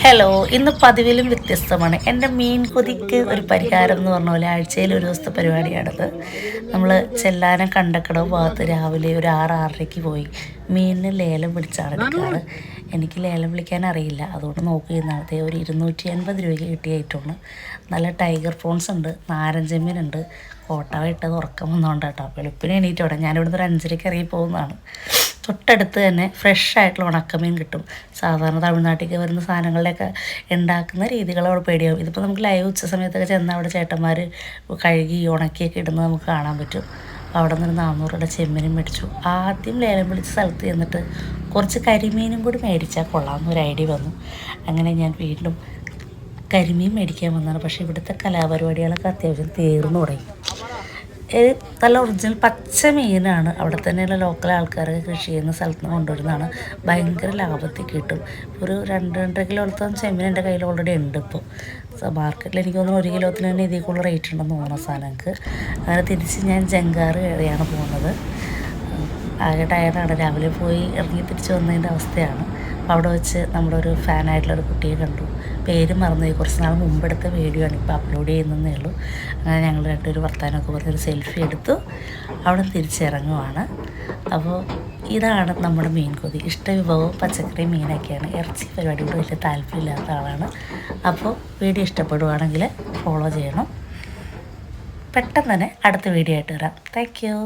Hello, ഇന്ന് പതിവിലും വ്യത്യസ്തമാണ്. എൻ്റെ മീൻ കൊതിക്ക് ഒരു പരിഹാരം എന്ന് പറഞ്ഞ പോലെ ആഴ്ചയിൽ ഒരു ദിവസത്തെ പരിപാടിയാണിത്. നമ്മൾ ചെല്ലാനം കണ്ടക്കടവ് ഭാഗത്ത് രാവിലെ ഒരു 6-6:30 പോയി മീനിന് ലേലം വിളിച്ചാണ് എടുക്കാറ്. എനിക്ക് ലേലം വിളിക്കാൻ അറിയില്ല, അതുകൊണ്ട് നോക്കിയിരുന്നത് ഒരു 250 രൂപയ്ക്ക് കിട്ടിയ ഐറ്റമാണ്. നല്ല ടൈഗർ പ്രോൺസ് ഉണ്ട്, നാരഞ്ചെമ്മീനുണ്ട്. കോട്ട ഇട്ടത് ഉറക്കം വന്നുകൊണ്ടാട്ടോ. വെളുപ്പിന് എണീറ്റോടെ ഞാനിവിടുന്ന് ഒരു 5:30 ഇറങ്ങി പോകുന്നതാണ്. തൊട്ടടുത്ത് തന്നെ ഫ്രഷ് ആയിട്ടുള്ള ഉണക്കമീൻ കിട്ടും. സാധാരണ തമിഴ്നാട്ടിലേക്ക് വരുന്ന സാധനങ്ങളുടെയൊക്കെ ഉണ്ടാക്കുന്ന രീതികളോട് പേടിയാവും. ഇതിപ്പോൾ നമുക്ക് ലൈവ് ഉച്ച സമയത്തൊക്കെ ചെന്നാൽ അവിടെ ചേട്ടന്മാർ കഴുകി ഉണക്കിയൊക്കെ ഇടുന്നത് നമുക്ക് കാണാൻ പറ്റും. അവിടെ നിന്ന് 400 രൂപയുടെ ചെമ്മീനും മേടിച്ചു. ആദ്യം ലേലം വിളിച്ച സ്ഥലത്ത് ചെന്നിട്ട് കുറച്ച് കരിമീനും കൂടി മേടിച്ചാൽ കൊള്ളാമെന്നൊരു ഐഡിയ വന്നു. അങ്ങനെ ഞാൻ വീണ്ടും കരിമീൻ മേടിക്കാൻ വന്നതാണ്. പക്ഷേ ഇവിടുത്തെ കലാപരിപാടികളൊക്കെ അത്യാവശ്യം തീർന്നു തുടങ്ങി. നല്ല ഒറിജിനൽ പച്ച മീനാണ്. അവിടെ തന്നെയുള്ള ലോക്കൽ ആൾക്കാർ കൃഷി ചെയ്യുന്ന സ്ഥലത്ത് നിന്ന് കൊണ്ടുവരുന്നതാണ്. ഭയങ്കര ലാഭത്തിൽ കിട്ടും. ഒരു 2-2.5 കിലോത്തോളം ചെമ്മീൻ എൻ്റെ കയ്യിൽ ഓൾറെഡി ഉണ്ട്. ഇപ്പോൾ മാർക്കറ്റിൽ എനിക്ക് തോന്നുന്നു 1 കിലോത്തിന് തന്നെ ഇതിൽ കൂടുതൽ റേറ്റ് ഉണ്ടെന്ന് തോന്നുന്ന സാധനങ്ങൾക്ക്. അങ്ങനെ തിരിച്ച് ഞാൻ ജങ്കാറ് കയറിയാണ് പോകുന്നത്. ആകെ ടയർഡാണ്. രാവിലെ പോയി ഇറങ്ങി തിരിച്ച് വന്നതിൻ്റെ അവസ്ഥയാണ്. അപ്പോൾ അവിടെ വെച്ച് നമ്മുടെ ഒരു ഫാനായിട്ടുള്ളൊരു കുട്ടിയെ കണ്ടു. പേര് മറന്നുപോയി. കുറച്ച് നാൾ മുമ്പെടുത്ത വീഡിയോ ആണ് ഇപ്പോൾ അപ്ലോഡ് ചെയ്യുന്നതേ ഉള്ളൂ. അങ്ങനെ ഞങ്ങൾ രണ്ടൊരു വർത്താനമൊക്കെ പറഞ്ഞൊരു സെൽഫി എടുത്തു. അവിടെ തിരിച്ചിറങ്ങുവാണ്. അപ്പോൾ ഇതാണ് നമ്മുടെ മീൻ കൊതി. ഇഷ്ട വിഭവവും പച്ചക്കറി മീനൊക്കെയാണ്. ഇറച്ചി പരിപാടിയോട് വലിയ താല്പര്യമില്ലാത്ത ആളാണ്. അപ്പോൾ വീഡിയോ ഇഷ്ടപ്പെടുവാണെങ്കിൽ ഫോളോ ചെയ്യണം. പെട്ടെന്ന് തന്നെ അടുത്ത വീഡിയോ ആയിട്ട് വരാം. Thank you.